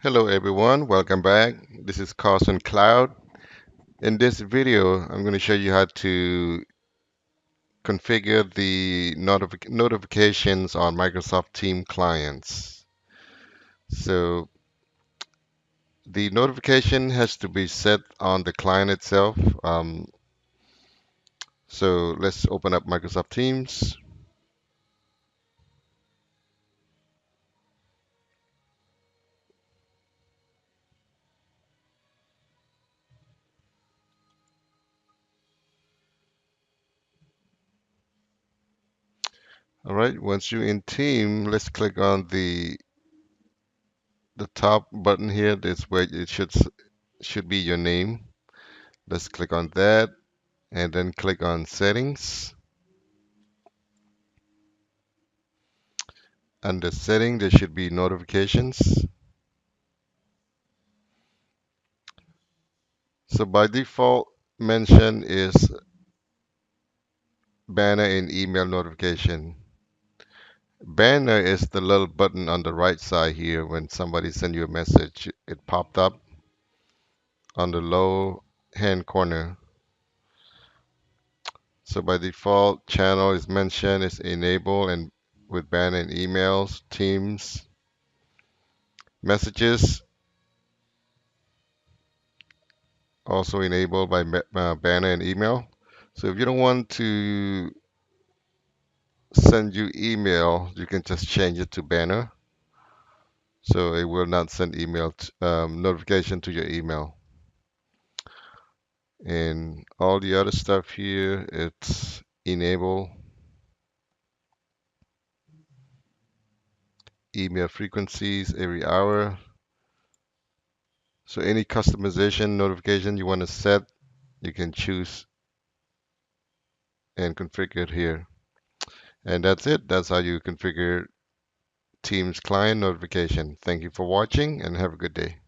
Hello everyone, welcome back. This is Carson Cloud. In this video, I'm going to show you how to configure the notifications on Microsoft Team clients. So the notification has to be set on the client itself. So let's open up Microsoft Teams. All right, once you're in Team, let's click on the top button here. That's where it should be your name. Let's click on that and then click on Settings. Under setting, there should be notifications. So by default, mention is banner and email notification. Banner is the little button on the right side here when somebody send you a message. It popped up on the low hand corner. So by default, channel is mentioned, is enabled and with banner and emails, Teams, messages also enabled by banner and email. So if you don't want to send you email, you can just change it to banner. So it will not send notification to your email. And all the other stuff here, it's enable email frequencies every hour. So any customization notification you want to set, you can choose and configure it here. And that's it. That's how you configure Teams client notification. Thank you for watching and have a good day.